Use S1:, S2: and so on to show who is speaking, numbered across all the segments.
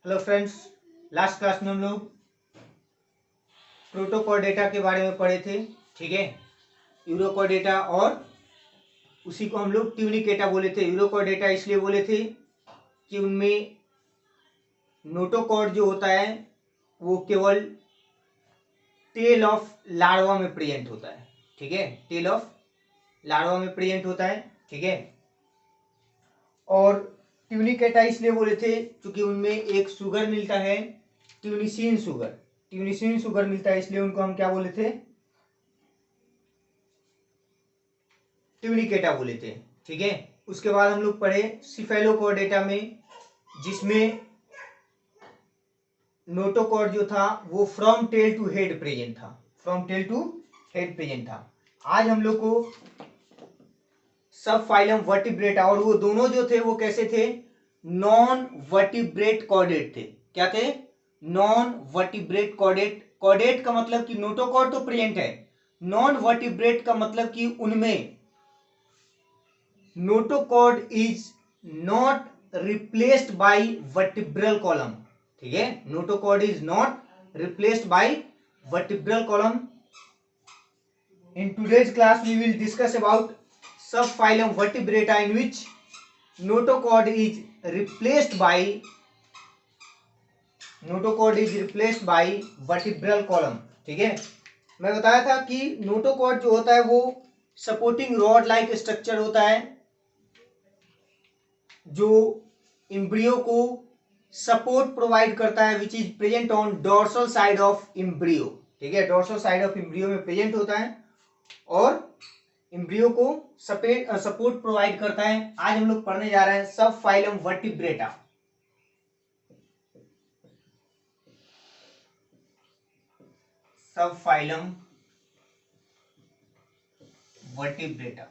S1: Hello friends, last class में हम लोग प्रोटोकॉर्डेटा के बारे में पढ़े थे। ठीक है, यूरोकॉर्डेटा और उसी को हम लोग ट्यूनिकेटा बोले थे। यूरोकॉर्डेटा इसलिए बोले थे कि उनमें नोटोकॉर्ड जो होता है वो केवल टेल ऑफ लार्वा में प्रेजेंट होता है। ठीक है, टेल ऑफ लार्वा में प्रेजेंट होता है। ठीक है, और ट्यूनिकेटा इसलिए बोले थे क्योंकि उनमें एक शुगर मिलता है, ट्यूनिसिन शुगर मिलता है, इसलिए उनको हम क्या बोले थे, ट्यूनिकेटा बोले थे। ठीक है, उसके बाद हम लोग पढ़े सिफेलोकॉर्डेटा में, जिसमें नोटोकॉर्ड जो था वो from tail to head present था। आज हम लोग को सब फाइलम वर्टिब्रेटा, और वो दोनों जो थे वो कैसे थे, नॉन वर्टिब्रेट कॉर्डेट थे। क्या थे? Non vertebrate chordate. कॉर्डेट का मतलब कि नोटोकॉर्ड तो प्रेजेंट है, नॉन वर्टिब्रेट का मतलब कि उनमें notochord is not replaced by vertebral column. ठीक है, notochord is not replaced by vertebral column. In today's class we will discuss about subphylum vertebrata in which notochord is replaced by vertebral column। ठीक है, मैं बताया था कि notochord जो होता है वो सपोर्टिंग रॉड लाइक स्ट्रक्चर होता है जो एम्ब्रियो को सपोर्ट प्रोवाइड करता है, which is present on dorsal side of embryo. ठीक है, डोर्सल साइड ऑफ एम्ब्रियो में प्रेजेंट होता है और एम्ब्रियो को सपोर्ट प्रोवाइड करता है। आज हम लोग पढ़ने जा रहे हैं सब फाइलम वर्टिब्रेटा। सब फाइलम वर्टिब्रेटा।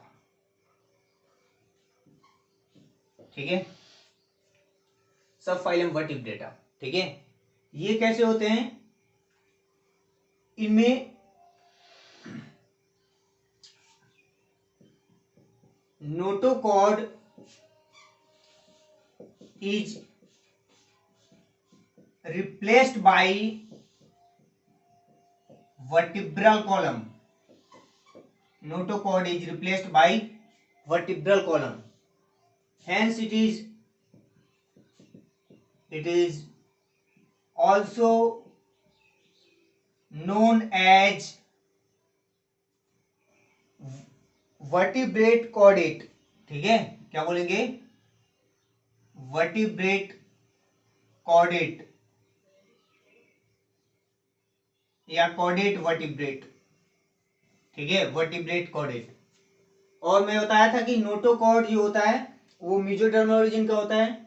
S1: ठीक है, सब फाइलम वर्टिब्रेटा। ठीक है, ये कैसे होते हैं? इनमें notochord is replaced by vertebral column. Notochord is replaced by vertebral column, hence it is also known as vertebrate chordate. ठीक है, क्या बोलेंगे? वर्टिब्रेट कॉर्डेट या कॉर्डेट वर्टिब्रेट। ठीक है, वर्टिब्रेट कॉर्डेट। और मैं बताया था कि नोटोकॉर्ड जो होता है वो मेसोडर्मल ओरिजिन का होता है,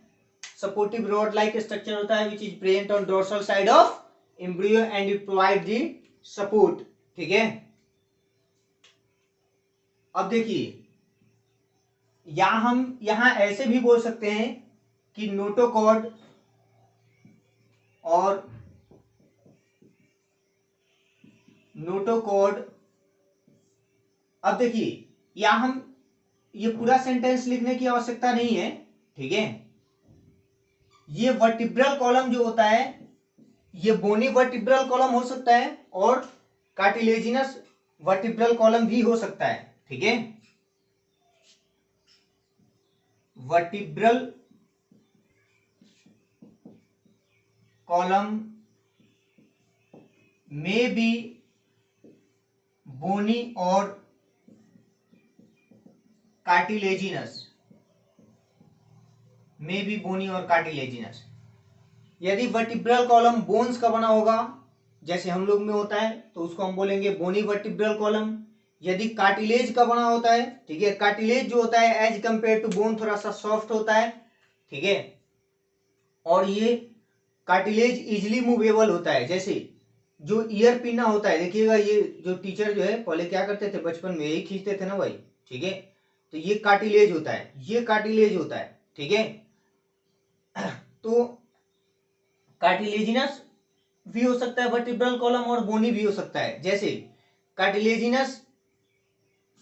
S1: सपोर्टिव रॉड लाइक स्ट्रक्चर होता है, which is present on dorsal side of embryo and it provide the support. ठीक है, अब देखिए हम यहां ऐसे भी बोल सकते हैं कि नोटोकॉर्ड अब देखिए हम ये पूरा सेंटेंस लिखने की आवश्यकता नहीं है। ठीक है, ये वर्टिब्रल कॉलम जो होता है ये बोनी वर्टिब्रल कॉलम हो सकता है और कार्टिलेजिनस वर्टिब्रल कॉलम भी हो सकता है। ठीक है, वर्टिब्रल कॉलम में भी बोनी और कार्टिलेजिनस, यदि वर्टिब्रल कॉलम बोन्स का बना होगा जैसे हम लोग में होता है तो उसको हम बोलेंगे बोनी वर्टिब्रल कॉलम। यदि कार्टिलेज का बना होता है, ठीक है, कार्टिलेज जो होता है एज कंपेयर टू बोन थोड़ा सा सॉफ्ट होता है। ठीक है, और ये कार्टिलेज इजिली मूवेबल होता है, जैसे जो ईयर पिना होता है, देखिएगा ये जो टीचर जो है पहले क्या करते थे बचपन में, यही खींचते थे ना भाई। ठीक है, तो ये कार्टिलेज होता है, ये कार्टिलेज होता है। ठीक है, तो कार्टिलेजिनस भी हो सकता है वर्टिब्रल कॉलम और बोनी भी हो सकता है। जैसे कार्टिलेजिनस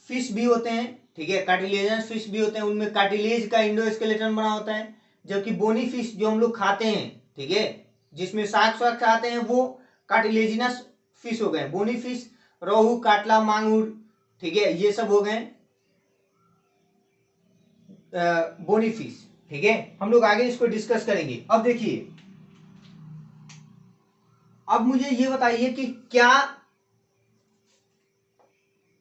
S1: फिश भी होते हैं। ठीक है, कार्टिलेजिनस फिश भी होते हैं, उनमें कार्टिलेज का इंडोस्केलेटन बना होता है, जबकि बोनी फिश जो हम लोग खाते हैं ठीक है, जिसमें शार्क आते हैं वो कार्टिलेजिनस फिश हो गए, बोनी फिश, रोहू, काटला, मांगुर, ठीक है, ये सब हो गए बोनी फिश। ठीक है, हम लोग आगे इसको डिस्कस करेंगे। अब देखिए, अब मुझे ये बताइए कि क्या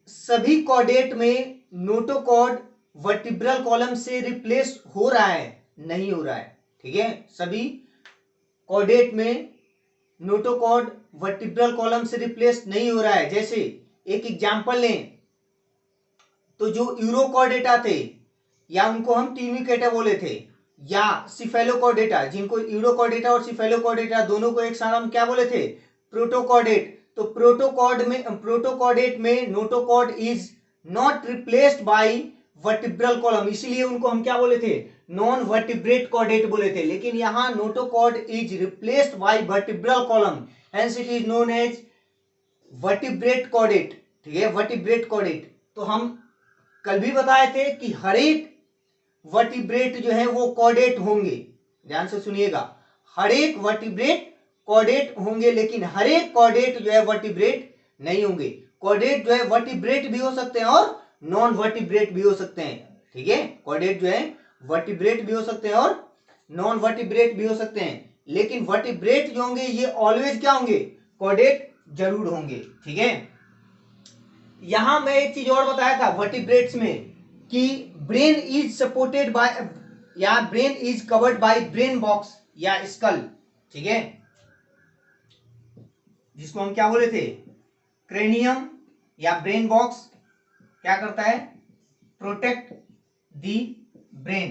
S1: सभी कॉर्डेट में नोटोकॉर्ड वर्टिब्रल कॉलम से रिप्लेस हो रहा है? नहीं हो रहा है। ठीक है, सभी कॉर्डेट में नोटोकॉर्ड वर्टिब्रल कॉलम से रिप्लेस नहीं हो रहा है। जैसे एक एग्जांपल लें तो जो यूरोकॉर्डेटा थे, या उनको हम ट्यूनिकेटा बोले थे, या सिफेलोकॉर्डेटा, जिनको यूरोकॉर्डेटा और सिफेलोकॉर्डेटा दोनों को एक साथ हम क्या बोले थे? प्रोटोकॉर्डेट। तो प्रोटोकॉर्डेट में notochord is not replaced by vertebral column, इसीलिए उनको हम क्या बोले थे? नॉन वर्टिब्रेट कॉर्डेट बोले थे। लेकिन यहां notochord is replaced by vertebral column, hence it is known as vertebrate chordate. ठीक है, वर्टिब्रेट कॉर्डेट। तो हम कल भी बताए थे कि हर एक वर्टिब्रेट जो है वो कॉर्डेट होंगे, ध्यान से सुनिएगा, हर एक वर्टिब्रेट कॉर्डेट होंगे, लेकिन हर एक कॉर्डेट जो है वर्टिब्रेट नहीं होंगे। कॉर्डेट जो है वर्टिब्रेट भी हो सकते हैं और नॉन वर्टिब्रेट भी हो सकते हैं। ठीक है, कॉर्डेट जो है वर्टिब्रेट भी हो सकते हैं और नॉन वर्टिब्रेट भी हो सकते हैं, लेकिन वर्टिब्रेट जो होंगे ये ऑलवेज क्या होंगे? कॉर्डेट जरूर होंगे। ठीक है, यहां मैं एक चीज और बताया था वर्टिब्रेट्स में कि ब्रेन इज सपोर्टेड बाय, या brain is covered by brain box या स्कल। ठीक है, जिसको हम क्या बोले थे? क्रेनियम या ब्रेन बॉक्स क्या करता है? प्रोटेक्ट दी ब्रेन,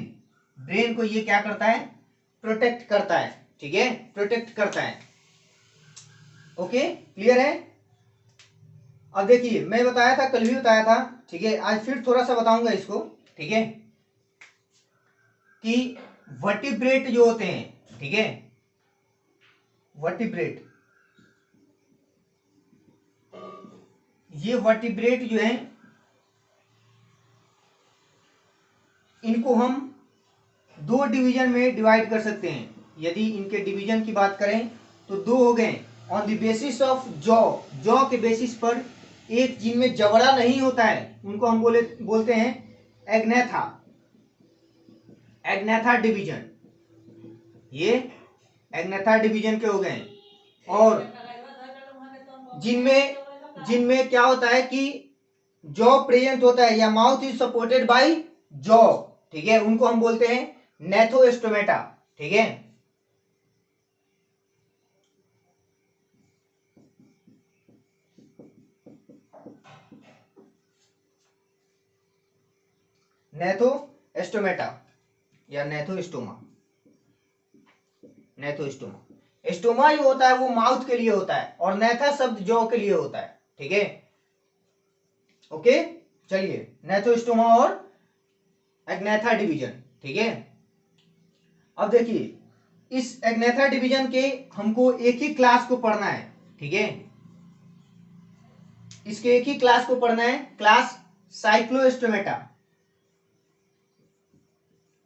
S1: ब्रेन को ये क्या करता है? प्रोटेक्ट करता है। ठीक है, प्रोटेक्ट करता है। ओके, क्लियर है? अब देखिए, मैं बताया था, कल भी बताया था, ठीक है, आज फिर थोड़ा सा बताऊंगा इसको। ठीक है, कि वर्टिब्रेट जो होते हैं, ठीक है, वर्टिब्रेट, ये वर्टिब्रेट जो है इनको हम दो डिवीजन में डिवाइड कर सकते हैं। यदि इनके डिवीजन की बात करें तो दो हो गए, on the basis of jaw, jaw के बेसिस पर। एक जिनमें जबड़ा नहीं होता है उनको हम बोलते हैं एग्नेथा, एग्नेथा डिवीजन, ये एग्नेथा डिवीजन के हो गए। और जिनमें जिनमें क्या होता है कि जॉ प्रेजेंट होता है या mouth is supported by jaw, ठीक है, उनको हम बोलते हैं नेथोस्टोमेटा। ठीक है, नेथोस्टोमेटा या नेथोस्टोमा। नेथोस्टोमा, स्टोमा जो होता है वो माउथ के लिए होता है और नेथा शब्द जॉ के लिए होता है। ठीक है, ओके, चलिए, नेथोस्टोमा और एग्नेथा डिवीजन। ठीक है, अब देखिए, इस एग्नेथा डिवीजन के हमको एक ही क्लास को पढ़ना है। ठीक है, इसके एक ही क्लास को पढ़ना है, क्लास साइक्लोस्टोमेटा,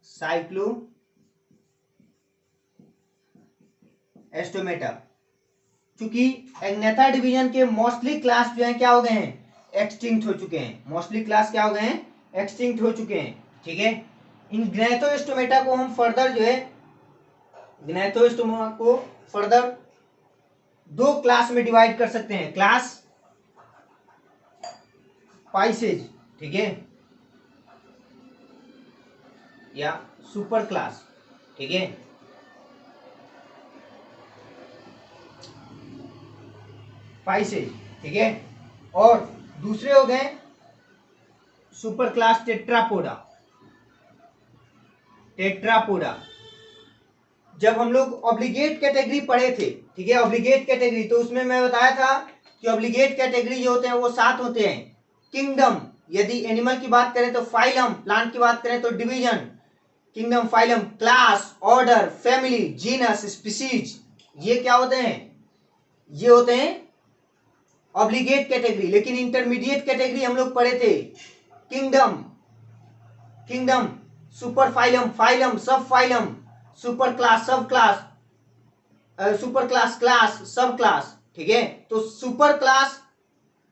S1: साइक्लोस्टोमेटा। क्योंकि एग्नेथा डिवीजन के मोस्टली क्लास जो है क्या हो गए हैं? एक्सटिंक्ट हो चुके हैं। मोस्टली क्लास क्या हो गए हैं? एक्सटिंक्ट हो चुके हैं। ठीक है, इन ग्नैथोस्टोमेटा को हम फर्दर जो है, ग्नैथोस्टोमा को फर्दर दो क्लास में डिवाइड कर सकते हैं, क्लास पाइसेज, ठीक है, या सुपर क्लास। ठीक है, पाइसेज, ठीक है, और दूसरे हो गए सुपर क्लास टेट्रापोडा। टेट्रापोडा, जब हम लोग ऑब्लिगेट कैटेगरी पढ़े थे, ठीक है, ऑब्लिगेट कैटेगरी, तो उसमें मैं बताया था कि ऑब्लिगेट कैटेगरी जो होते हैं वो 7 होते हैं। किंगडम, यदि एनिमल की बात करें तो फाइलम, प्लांट की बात करें तो division, kingdom, phylum, class, order, family, genus, species, ये क्या होते हैं? ये होते हैं ऑब्लिगेट कैटेगरी। लेकिन इंटरमीडिएट कैटेगरी हम लोग पढ़े थे, kingdom, kingdom, super phylum, phylum, सब फाइलम, सुपर क्लास, सब क्लास, सुपर क्लास, क्लास, सब क्लास, ठीक है। तो सुपर क्लास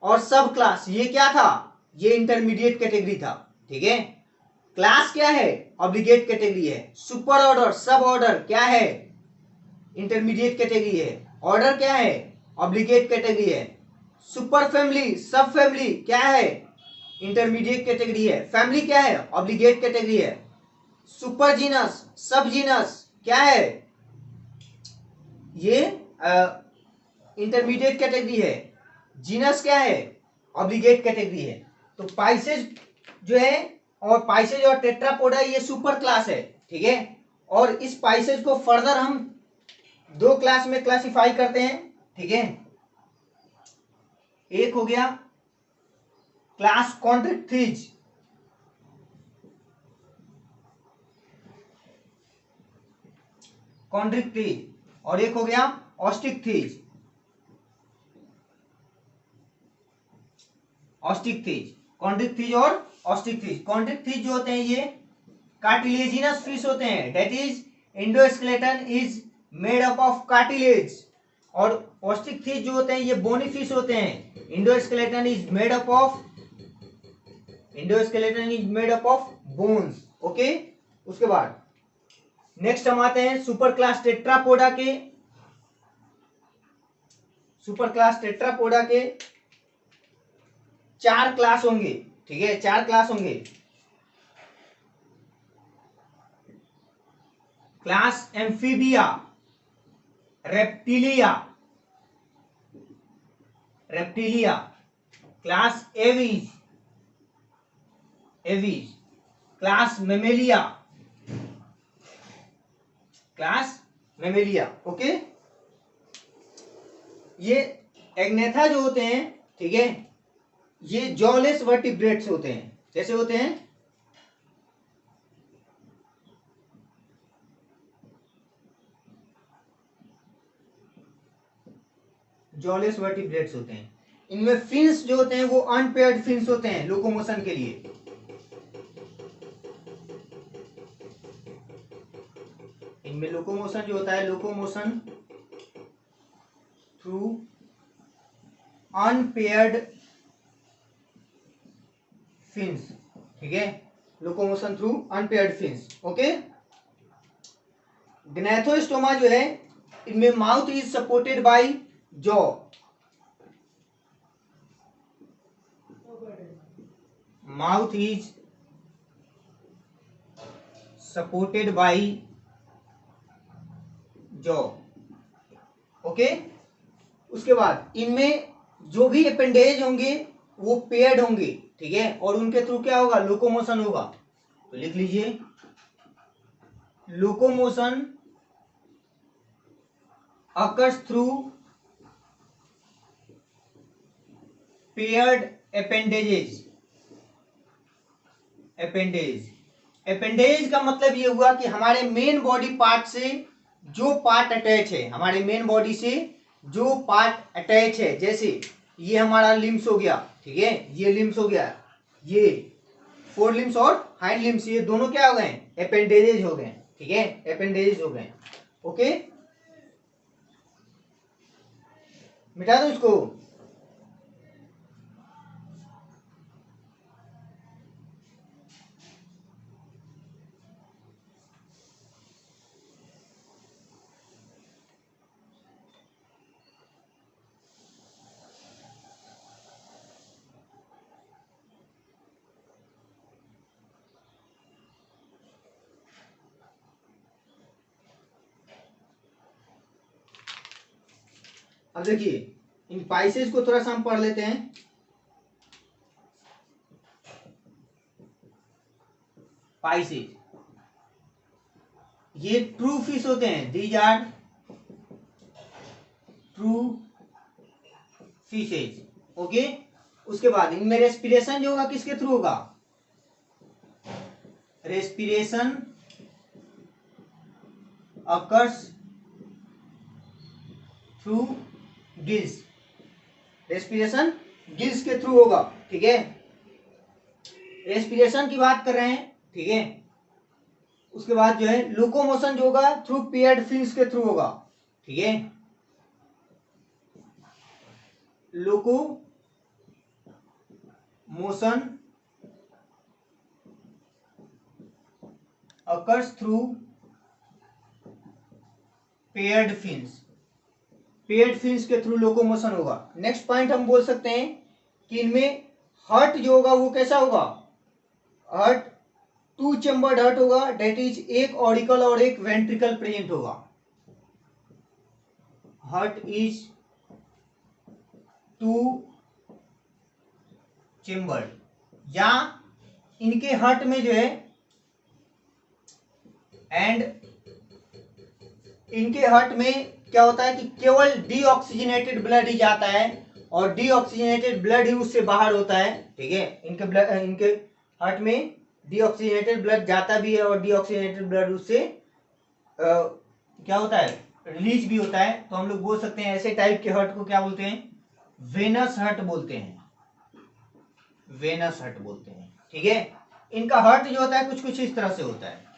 S1: और सब क्लास ये क्या था, ये इंटरमीडिएट कैटेगरी था, ठीक है। क्लास क्या है, ऑब्लिगेट कैटेगरी है। सुपर ऑर्डर, सब ऑर्डर क्या है, इंटरमीडिएट कैटेगरी है। ऑर्डर क्या है, ऑब्लिगेट कैटेगरी है। सुपर फैमिली, सब फैमिली क्या है, इंटरमीडिएट कैटेगरी है। फैमिली क्या है, ऑब्लिगेट कैटेगरी है। सुपर जीनस, सब जीनस क्या है, ये इंटरमीडिएट कैटेगरी है। जीनस क्या है, ऑब्लिगेट कैटेगरी है। तो पाइसेज जो है, और पाइसेज और टेट्रापोडा ये सुपर क्लास है, ठीक है। और इस पाइसेज को फर्दर हम दो क्लास में क्लासिफाई करते हैं, ठीक है। एक हो गया क्लास कॉन्ट्रिक्थिज, कॉन्ट्रिक्थिज, और एक हो गया ऑस्टिकथिज, ऑस्टिकथिज। कॉन्ट्रिक्थिज और ऑस्टिकथिज। कॉन्ट्रिक्थिज जो होते हैं ये कार्टिलेजिनस फिश होते हैं, that is endoskeleton is made up of cartilage. और ऑस्टिकथिज जो होते हैं ये बोनी फिश होते हैं, endoskeleton is made up of, endoskeleton is made up of bones, okay. उसके बाद नेक्स्ट हम आते हैं सुपर क्लास टेट्रापोडा के। सुपर क्लास टेट्रापोडा के 4 क्लास होंगे, ठीक है, 4 क्लास होंगे। Class amphibia, reptilia, reptilia. Class aves, aves. Class Mammalia, class Mammalia, okay. ये एग्नेथा जो होते हैं, ठीक है, ये जॉलेस वर्टिब्रेट्स होते हैं। कैसे होते हैं, जॉलेस वर्टिब्रेट्स होते हैं। इनमें फिन्स जो होते हैं वो अनपेयर्ड फिन्स होते हैं लोकोमोशन के लिए। इनमें लोकोमोशन जो होता है, लोकोमोशन थ्रू अनपेयर्ड फिन्स, ठीक है, locomotion through unpaired fins, okay. Gnathostoma जो है, इनमें mouth is supported by jaw, mouth is supported by jaw, okay. उसके बाद इनमें जो भी अपेंडेज होंगे वो पेयर्ड होंगे, ठीक है, और उनके थ्रू क्या होगा, लोकोमोशन होगा। तो लिख लीजिए, locomotion occurs through paired appendages, appendage. Appendage का मतलब ये हुआ कि हमारे मेन बॉडी पार्ट से जो पार्ट अटैच है, हमारे मेन बॉडी से जो पार्ट अटैच है, जैसे ये हमारा लिम्स हो गया, ठीक है, ये लिम्स हो गया, ये फोर लिम्स और हाइंड लिम्स, ये दोनों क्या हो गए, अपेंडेजेज हो गए, ठीक है, अपेंडेजेज हो गए, ओके। मिटा दो इसको। अब देखिए इन पाइसेस को थोड़ा सा हम पढ़ लेते हैं। पाइसेस ये ट्रू फिश होते हैं, these are true fishes, okay. उसके बाद इनमें रेस्पिरेशन जो होगा किसके थ्रू होगा, respiration occurs through gills, respiration gills के थ्रू होगा, ठीक है। रेस्पिरेशन की बात कर रहे हैं, ठीक है। उसके बाद जो है लोकोमोशन जो होगा थ्रू पेयर्ड फिन्स के थ्रू होगा, ठीक है। Locomotion occurs through paired fins, paired fins के थ्रू लोकोमोशन होगा। नेक्स्ट पॉइंट हम बोल सकते हैं कि इनमें हार्ट जो होगा वो कैसा होगा, हार्ट टू चेम्बर्ड हार्ट होगा, डेट इज एक ऑडिकल और एक वेंट्रिकल प्रेजेंट होगा। हार्ट इज टू चेम्बर्ड, या इनके हार्ट में जो है एंड इनके हार्ट में क्या होता है कि केवल डीऑक्सीजनेटेड ब्लड ही जाता है और डीऑक्सीजनेटेड ब्लड ही उससे बाहर होता है, ठीक है। इनके हार्ट में डीऑक्सीजनेटेड ब्लड जाता भी है और डीऑक्सीजनेटेड ब्लड उससे क्या होता है, रिलीज भी होता है। तो हम लोग बोल सकते हैं ऐसे टाइप के हार्ट को क्या बोलते हैं, वेनस हार्ट बोलते हैं, वेनस हार्ट बोलते हैं, ठीक है। इनका हार्ट जो होता है कुछ कुछ इस तरह से होता है।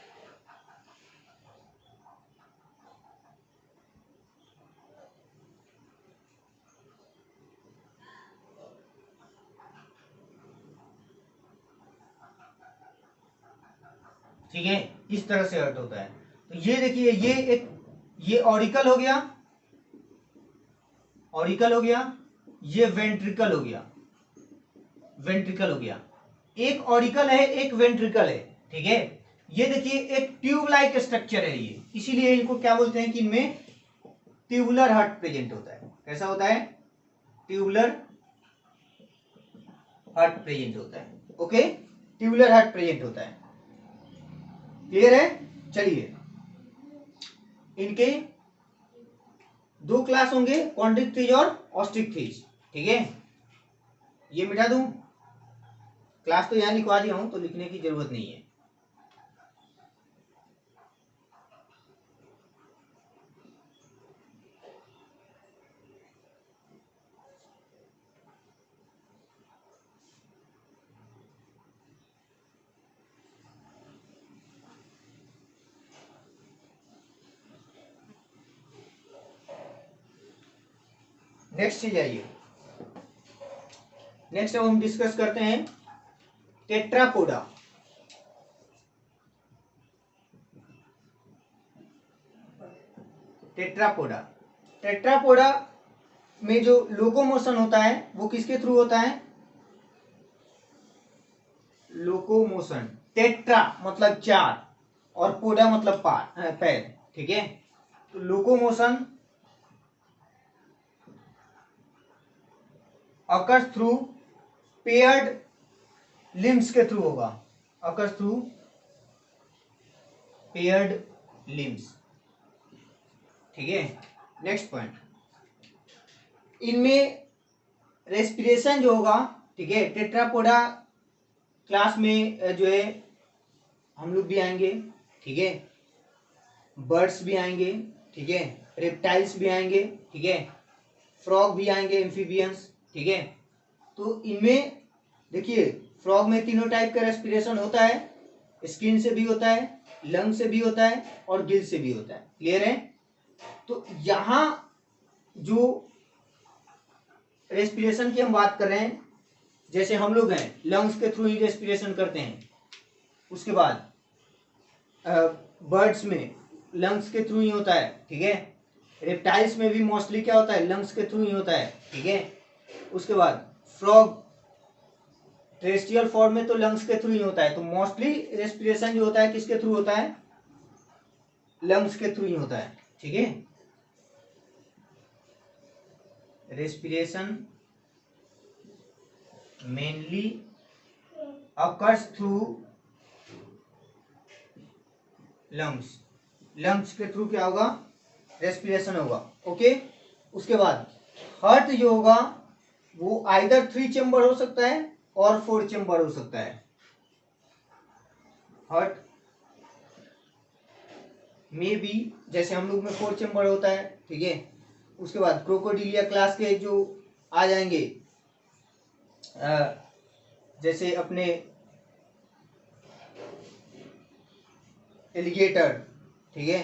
S1: ठीक है, इस तरह से हर्ट होता है। तो ये देखिए, ये ऑरिकल हो गया, ऑरिकल हो गया, ये वेंट्रिकल हो गया, वेंट्रिकल हो गया। एक ऑरिकल है, एक वेंट्रिकल है, ठीक है। ये देखिए एक ट्यूब लाइक स्ट्रक्चर है ये, इसीलिए इनको क्या बोलते हैं कि इनमें ट्यूबुलर हार्ट प्रेजेंट होता है। कैसा होता है, ट्यूबुलर हार्ट प्रेजेंट होता है, ओके, ट्यूबुलर हार्ट प्रेजेंट होता है। क्लियर है। चलिए, इनके दो क्लास होंगे, कॉन्ड्रिक थीज और ऑस्ट्रिक थीज, ठीक है। ये मिटा दूं, क्लास तो यहां लिखवा दिया हूं तो लिखने की जरूरत नहीं है। नेक्स्ट चीज आइए, नेक्स्ट अब हम डिस्कस करते हैं टेट्रापोडा। टेट्रापोडा, टेट्रापोडा में जो लोकोमोशन होता है वो किसके थ्रू होता है, लोकोमोशन, टेट्रा मतलब चार और पोडा मतलब पैर, ठीक है। तो locomotion occurs through paired limbs के थ्रू होगा, अकर्स थ्रू पेयर्ड लिम्स, ठीक है। नेक्स्ट पॉइंट, इनमें रेस्पिरेशन जो होगा, ठीक है, टेट्रापोडा क्लास में जो है हम लोग भी आएंगे, ठीक है, बर्ड्स भी आएंगे, ठीक है, रेप्टाइल्स भी आएंगे, ठीक है, फ्रॉग भी आएंगे, एम्फीबियंस, ठीक है। तो इनमें देखिए फ्रॉग में तीनों टाइप का रेस्पिरेशन होता है, स्किन से भी होता है, लंग से भी होता है और गिल से भी होता है। क्लियर है। तो यहां जो रेस्पिरेशन की हम बात कर रहे हैं, जैसे हम लोग हैं लंग्स के थ्रू ही रेस्पिरेशन करते हैं, उसके बाद बर्ड्स में लंग्स के थ्रू ही होता है, ठीक है। रेप्टाइल्स में भी मोस्टली क्या होता है, लंग्स के थ्रू ही होता है, ठीक है। उसके बाद फ्रॉग टेरेस्ट्रियल फॉर्म में तो लंग्स के थ्रू ही होता है। तो मोस्टली रेस्पिरेशन जो होता है किसके थ्रू होता है, लंग्स के थ्रू ही होता है, ठीक है। Respiration mainly occurs through lungs, lungs के थ्रू क्या होगा, रेस्पिरेशन होगा, ओके। उसके बाद हार्ट जो होगा वो आइदर 3 चेम्बर हो सकता है और 4 चेम्बर हो सकता है। हार्ट में भी जैसे हम लोग में 4 चेम्बर होता है, ठीक है। उसके बाद क्रोकोडिलिया क्लास के जो आ जाएंगे, जैसे अपने एलिगेटर, ठीक है,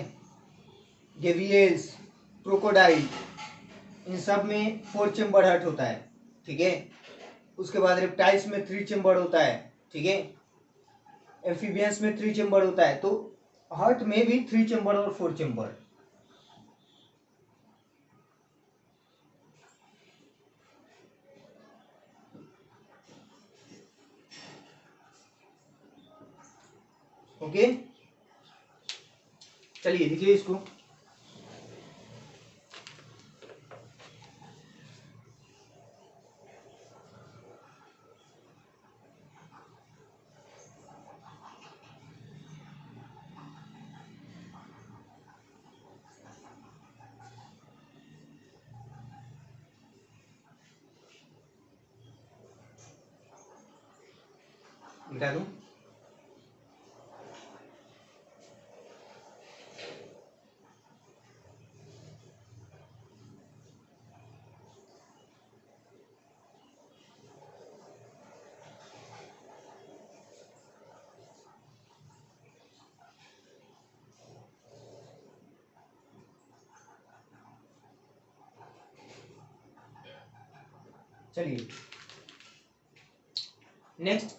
S1: गेवियल्स, क्रोकोडाइल, इन सब में 4 चेम्बर हार्ट होता है, ठीक है। उसके बाद रेप्टाइल्स में 3 चेम्बर होता है, ठीक है। एम्फीबियंस में 3 चेम्बर होता है, तो हार्ट में भी 3 चेम्बर और 4 चेम्बर। ओके, चलिए लिखिए इसको। मिटा दूं? चलिए नेक्स्ट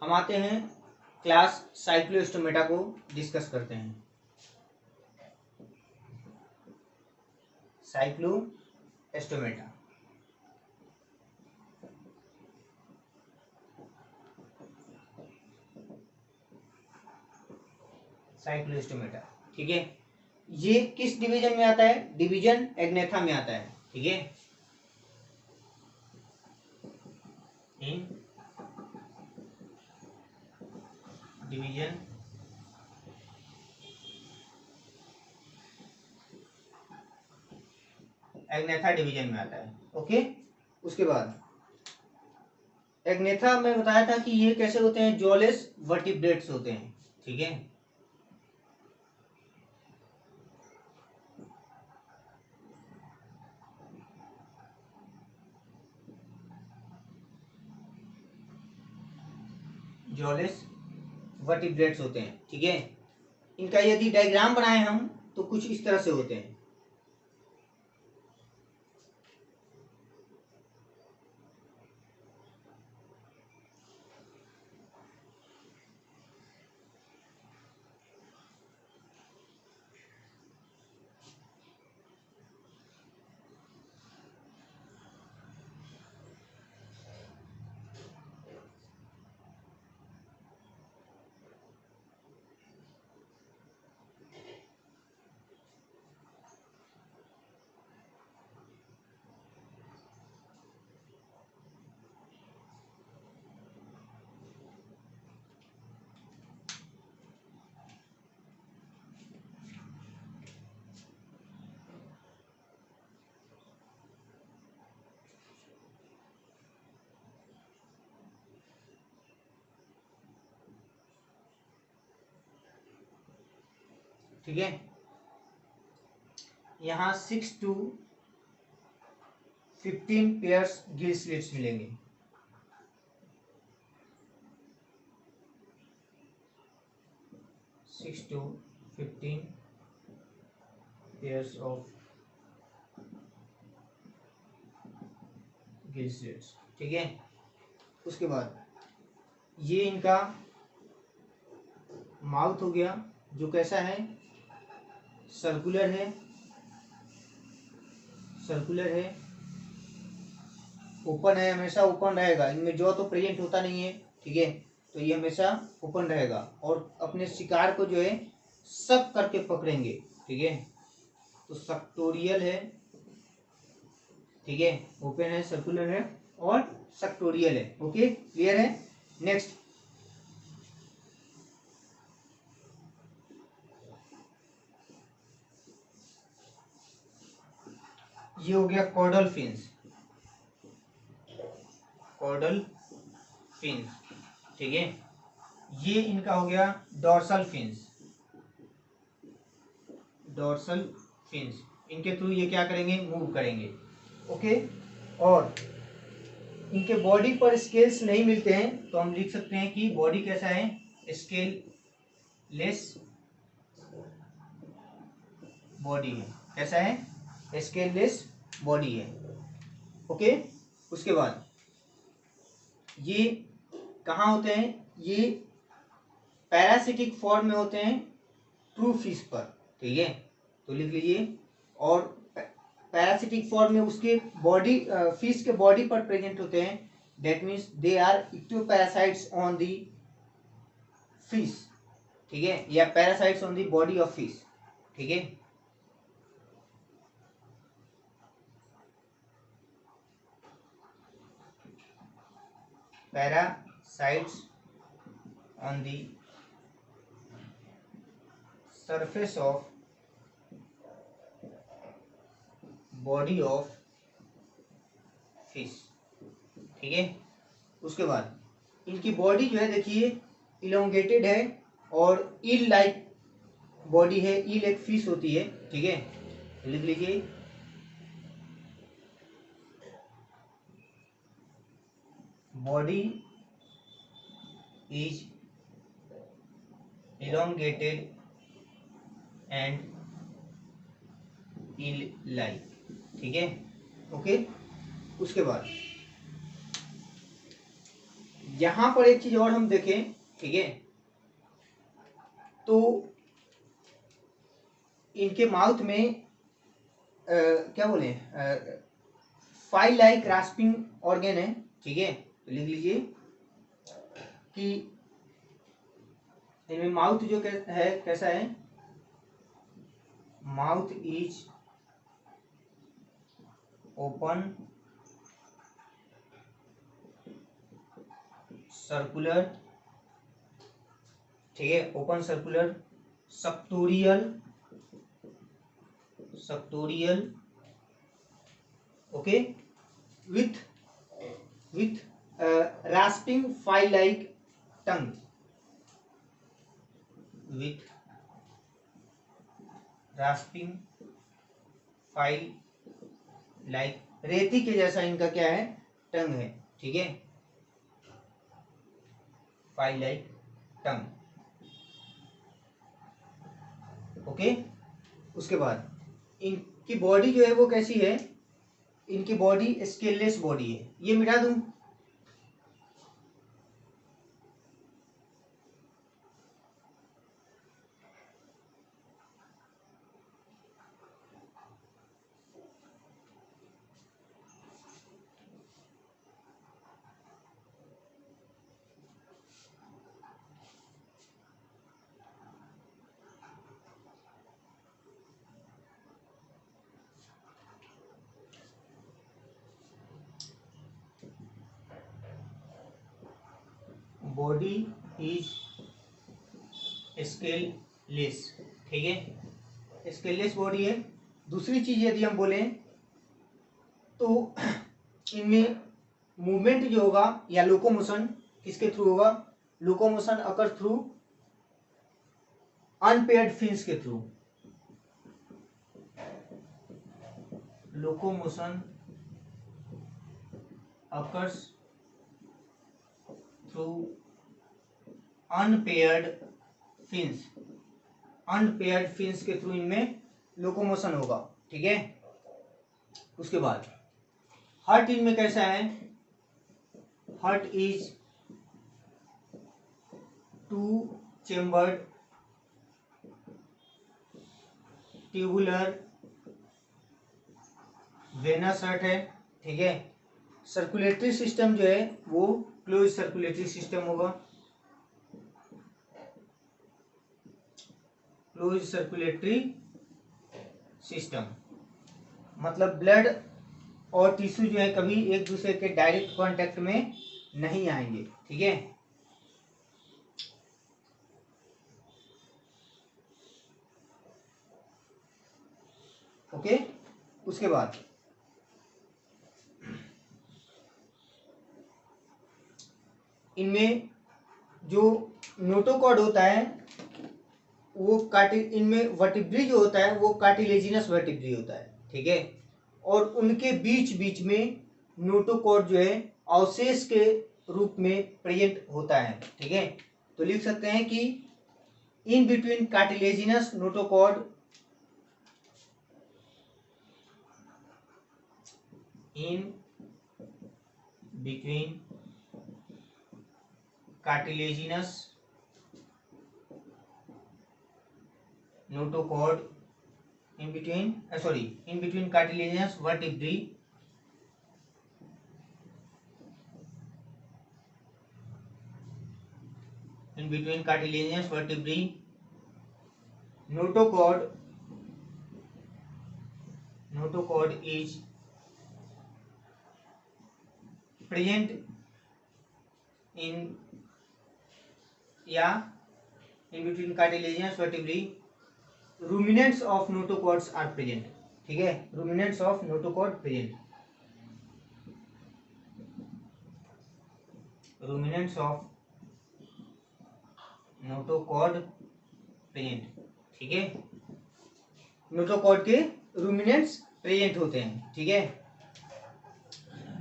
S1: हम आते हैं क्लास साइक्लोस्टोमेटा को डिस्कस करते हैं। साइक्लोस्टोमेटा, साइक्लोस्टोमेटा, ठीक है। ये किस डिवीजन में आता है? डिवीजन एग्नेथा में आता है, ठीक है। इन डिवीजन एग्नेथा डिवीजन में आता है, ओके। उसके बाद एग्नेथा में बताया था कि ये कैसे होते हैं, जॉलेस वर्टिब्रेट्स होते हैं, ठीक है। जॉलेस वर्टिब्रेट्स होते हैं, ठीक है। इनका यदि डायग्राम बनाए हम तो कुछ इस तरह से होते हैं। ठीक है, यहाँ 6 to 15 पेयर्स गिल स्लिट्स मिलेंगे। Six to 15 pairs of gill slits, ठीक है। उसके बाद ये इनका माउथ हो गया, जो कैसा है, सर्कुलर है, सर्कुलर है, ओपन है, हमेशा ओपन रहेगा। इनमें जो तो प्रेजेंट होता नहीं है, ठीक है। तो ये हमेशा ओपन रहेगा और अपने शिकार को जो है सक करके पकड़ेंगे, ठीक है। तो सक्टोरियल है, ठीक है, ओपन है, सर्कुलर है और सक्टोरियल है, ओके, क्लियर है। नेक्स्ट ये हो गया कॉर्डल फिन्स, कॉर्डल फिन्स, ठीक है। ये इनका हो गया डॉर्सल फिन्स, डॉर्सल फिन्स। इनके थ्रू ये क्या करेंगे, मूव करेंगे, ओके। और इनके बॉडी पर स्केल्स नहीं मिलते हैं, तो हम लिख सकते हैं कि बॉडी कैसा है, स्केल लेस बॉडी है, कैसा है, स्केललेस बॉडी है। ओके, उसके बाद ये कहाँ होते हैं, ये पैरासिटिक फॉर्म में होते हैं ट्रू फिश पर, ठीक है, तो लिख लीजिए। और पैरासिटिक फॉर्म में उसके बॉडी, फिश के बॉडी पर प्रेजेंट होते हैं, that means they are ectoparasites on the fish, ठीक है, या parasites on the body of fish, ठीक है। Parasites on the surface of body of fish, ठीक है। उसके बाद इनकी बॉडी जो है देखिए इलोंगेटेड है और ईल लाइक बॉडी है, ईल एक फिश होती है, ठीक है, लिख लीजिए। Body is elongated and eel like, ठीक है, ओके। उसके बाद यहां पर एक चीज और हम देखें, ठीक है, तो इनके माउथ में क्या बोले, फाइल लाइक ग्रास्पिंग ऑर्गन है, ठीक है, तो लिख लीजिए कि इनमें माउथ जो है कैसा है, माउथ इज ओपन सर्कुलर, ठीक है, open circular सक्टोरियल, okay, with rasping file like tongue, with rasping file like, रेती के जैसा इनका क्या है, टंग है, ठीक है, फाइल लाइक टंग, ओके। उसके बाद इनकी बॉडी जो है वो कैसी है, इनकी बॉडी स्केललेस बॉडी है, ये मिटा दूं, बॉडी इज स्केललेस, ठीक है, स्केललेस बॉडी है। दूसरी चीज यदि हम बोलें तो इनमें मूवमेंट जो होगा या लोकोमोशन किसके थ्रू होगा, locomotion occur through unpaired fins के through, locomotion occurs through unpaired fins, unpaired fins के थ्रू इनमें लोकोमोशन होगा, ठीक है। उसके बाद हार्ट इनमें कैसा है, heart is two chambered tubular venous heart है, ठीक है। सर्कुलेटरी सिस्टम जो है वो क्लोज सर्कुलेटरी सिस्टम होगा, क्लोज सर्कुलेटरी सिस्टम, मतलब ब्लड और टिश्यू जो है कभी एक दूसरे के डायरेक्ट कांटेक्ट में नहीं आएंगे, ठीक है। ओके, उसके बाद इनमें जो नोटोकॉर्ड होता है वो इनमें वर्टिब्री जो होता है वो कार्टिलेजिनस वर्टिब्री होता है, ठीक है, और उनके बीच बीच में नोटोकॉर्ड जो है अवशेष के रूप में प्रेजेंट होता है, ठीक है। तो लिख सकते हैं कि इन between cartilaginous notochord in between cartilaginous notochord in between cartilaginous vertebrae notochord is present in between cartilaginous vertebrae. Ruminants of notochords are present. ठीक है, ruminants of notochord present. Ruminants of notochord present. ठीक है, notochord के ruminants present होते हैं. ठीक है,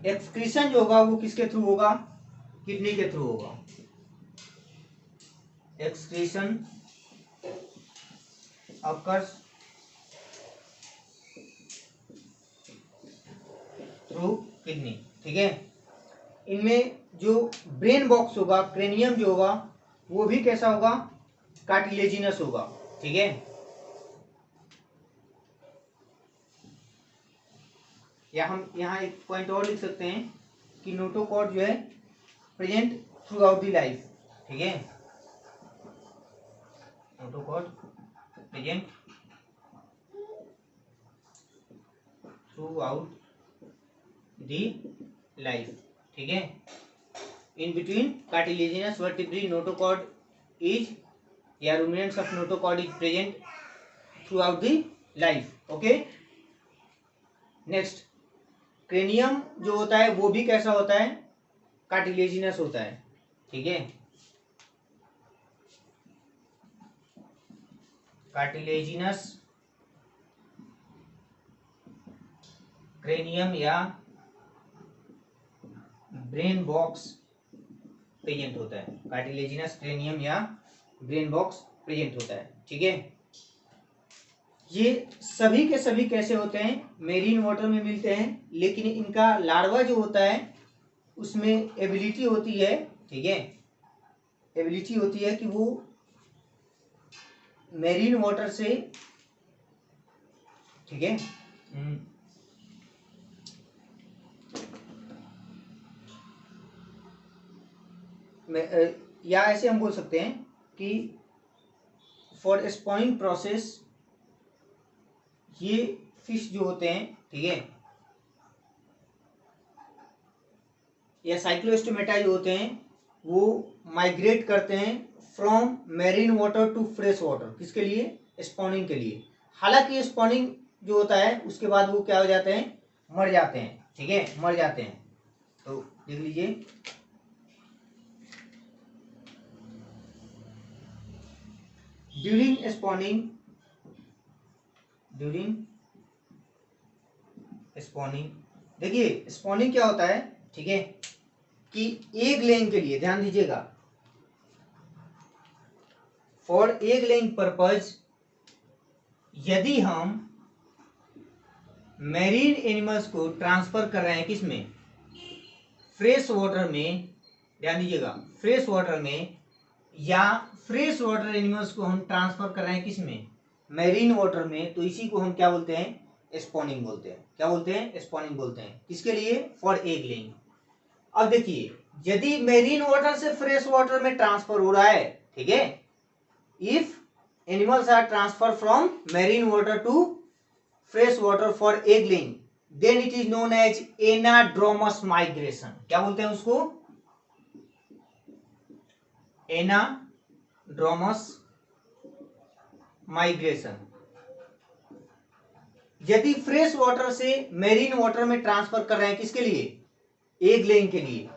S1: excretion जो होगा वो किसके थ्रू होगा? किडनी के थ्रू होगा. Excretion occurs through kidney. ठीक है, इनमें जो ब्रेन बॉक्स होगा, क्रेनियम जो होगा, वो भी कैसा होगा? कार्टिलेजिनस होगा. ठीक है, या हम यहाँ एक पॉइंट और लिख सकते हैं कि नोटोकॉर्ड जो है present throughout the life. ठीक है, notochord present throughout the life. ठीक है, in between cartilaginous vertebrae notochord is या remnants of notochord is present throughout the life. Okay, next, cranium जो होता है वो भी कैसा होता है? कार्टिलेजिनस होता है. ठीक है, कार्टिलेजिनस क्रेनियम या ब्रेन बॉक्स प्रेजेंट होता है. कार्टिलेजिनस क्रेनियम या ब्रेन बॉक्स प्रेजेंट होता है. ठीक है, ये सभी के सभी कैसे होते हैं? मेरीन वाटर में मिलते हैं, लेकिन इनका लार्वा जो होता है उसमें एबिलिटी होती है. ठीक है, एबिलिटी होती है कि वो मेरीन वाटर से, ठीक है, या ऐसे हम बोल सकते हैं कि फॉर स्पॉनिंग प्रोसेस ये फिश जो होते हैं, ठीक है, या साइक्लोस्टोमेटा जो होते हैं वो माइग्रेट करते हैं from marine water to fresh water. किसके लिए? स्पॉनिंग के लिए. हालांकि स्पॉनिंग जो होता है उसके बाद वो क्या हो जाते हैं? मर जाते हैं. ठीक है, मर जाते हैं. तो देख लीजिए, ड्यूरिंग स्पॉनिंग, देखिए स्पॉनिंग क्या होता है? ठीक है, कि एग लेइंग के लिए, ध्यान दीजिएगा, फॉर एग लेइंग पर्पज यदि हम मैरीन एनिमल्स को ट्रांसफर कर रहे हैं किसमें? फ्रेश वाटर में. ध्यान दीजिएगा, फ्रेश वाटर में, या फ्रेश वाटर एनिमल्स को हम ट्रांसफर कर रहे हैं किसमें? मैरीन वाटर में. तो इसी को हम क्या बोलते हैं? स्पॉनिंग बोलते हैं. क्या बोलते हैं? स्पॉनिंग बोलते हैं. किसके लिए? For egg laying. अब देखिए, यदि मैरीन वाटर से फ्रेश वाटर में ट्रांसफर हो रहा है, ठीक है, if animals are transfer from marine water to fresh water for egg laying, then it is known as anadromous migration. क्या बोलते हैं उसको? Anadromous migration. यदि फ्रेश वाटर से मैरीन वाटर में ट्रांसफर कर रहे हैं किसके लिए? एग लेइंग के लिए,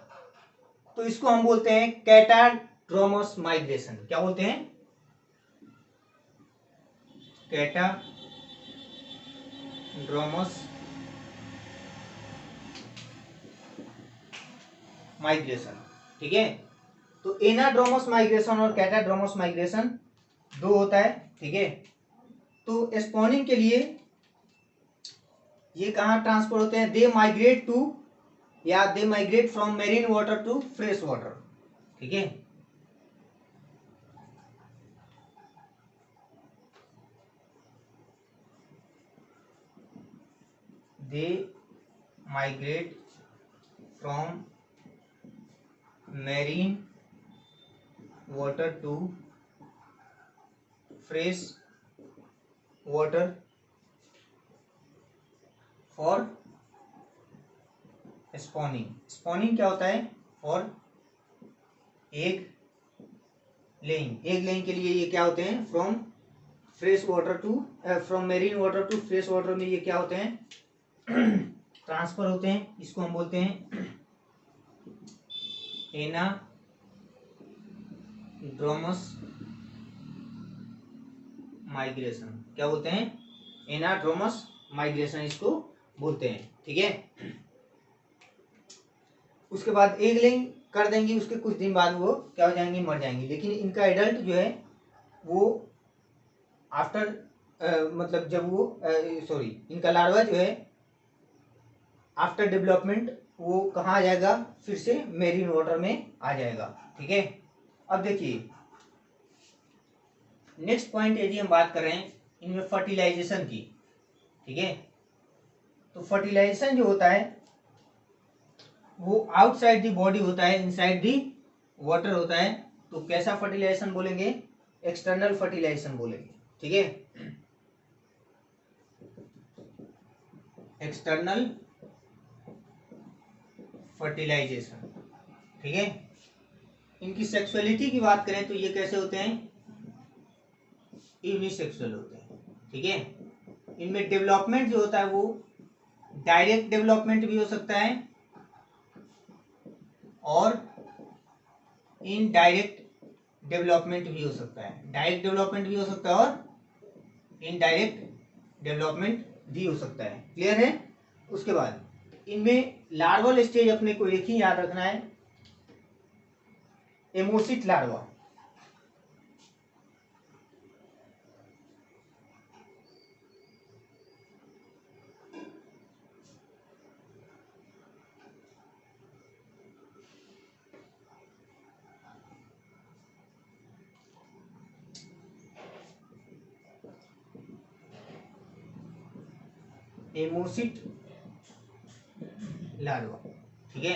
S1: तो इसको हम बोलते हैं कैटाड्रोमस माइग्रेशन. क्या बोलते हैं? कैटाड्रोमस माइग्रेशन. ठीक है, तो एनाड्रोमस माइग्रेशन और कैटाड्रोमस माइग्रेशन दो होता है. ठीक है, तो स्पॉनिंग के लिए ये कहाँ ट्रांसफर होते हैं? दे माइग्रेट टू, या they migrate from marine water to fresh water. ठीक है, they migrate from marine water to fresh water for spawning. Spawning क्या होता है? For egg laying. Egg laying के लिए ये क्या होते हैं? From fresh water to, from marine water to fresh water में ये क्या होते हैं? ट्रांसफर होते हैं। इसको हम बोलते हैं एनाड्रोमस माइग्रेशन। क्या बोलते हैं? एनाड्रोमस माइग्रेशन इसको बोलते हैं। ठीक है, उसके बाद एग लेइंग कर देंगी, उसके कुछ दिन बाद वो क्या हो जाएंगे? मर जाएंगी। लेकिन इनका एडल्ट जो है वो आफ्टर मतलब जब वो सॉरी, इनका लार्वा जो है आफ्टर डेवलपमेंट वो कहाँ आ जाएगा? फिर से मेरीन वाटर में आ जाएगा। ठीक है, अब देखिए नेक्स्ट पॉइंट यदि हम बात करें इनमें फर्टिलाइजेशन की। ठीक है, तो फर्टिलाइजेशन जो होता है वो आउटसाइड दी बॉडी होता है, इनसाइड दी वाटर होता है। तो कैसा फर्टिलाइजेशन बोलेंगे? एक्सटर्नल फर्टिलाइजेशन बोलेंगे। ठीक है, एक्सटर्नल फर्टिलाइजेशन। ठीक है, इनकी सेक्सुअलिटी की बात करें तो ये कैसे होते हैं? यूनिसेक्सुअल होते हैं। ठीक है, इनमें डेवलपमेंट जो होता है वो डायरेक्ट डेवलपमेंट भी हो सकता है और इनडायरेक्ट डेवलपमेंट भी हो सकता है। डायरेक्ट डेवलपमेंट भी हो सकता है और इनडायरेक्ट डेवलपमेंट भी हो सकता है। क्लियर है? उसके बाद इनमें लार्वल स्टेज अपने को एक ही याद रखना है, एमोसिट लार्वा। एमोसिट लार्वा। ठीक है,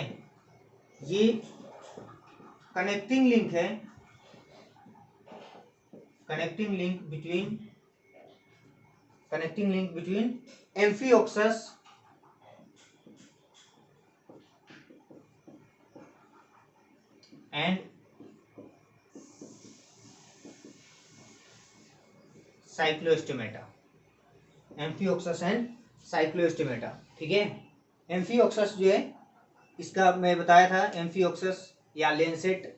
S1: ये कनेक्टिंग लिंक है, connecting link between amphioxus and Cyclostomata. Amphioxus and Cyclostomata. ठीक है, एम्फियोक्सस जो है इसका मैं बताया था, एम्फियोक्सस या लेंसेट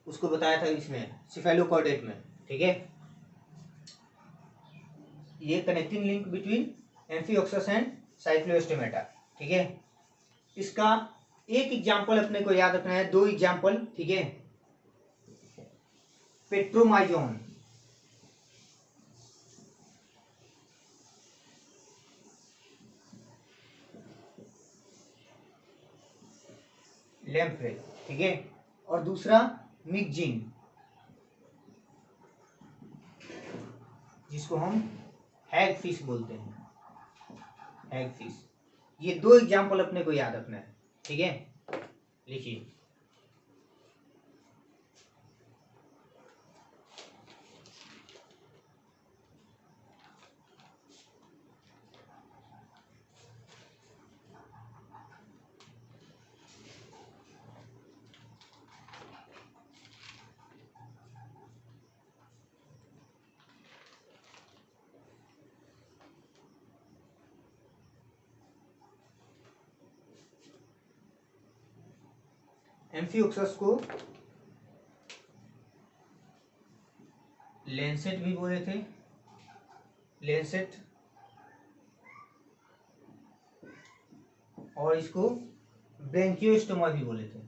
S1: उसको बताया था इसमें सिफेलोकॉर्डेट में। ठीक है, ये connecting link between amphioxus and Cyclostomata. ठीक है, इसका एक एग्जांपल अपने को याद रखना है, दो एग्जांपल। ठीक है, पेट्रोमाइजोन, लैम्प्रे। ठीक है, और दूसरा मिक्जिन, जिसको हम हैग फिश बोलते हैं, हैग फिश। ये दो एग्जांपल अपने को याद रखना है। ठीक है, लिखिए। एम्फियोक्सस को लेंसेट भी बोले थे, लेंसेट, और इसको ब्रेंकियोस्टोमा भी बोले थे।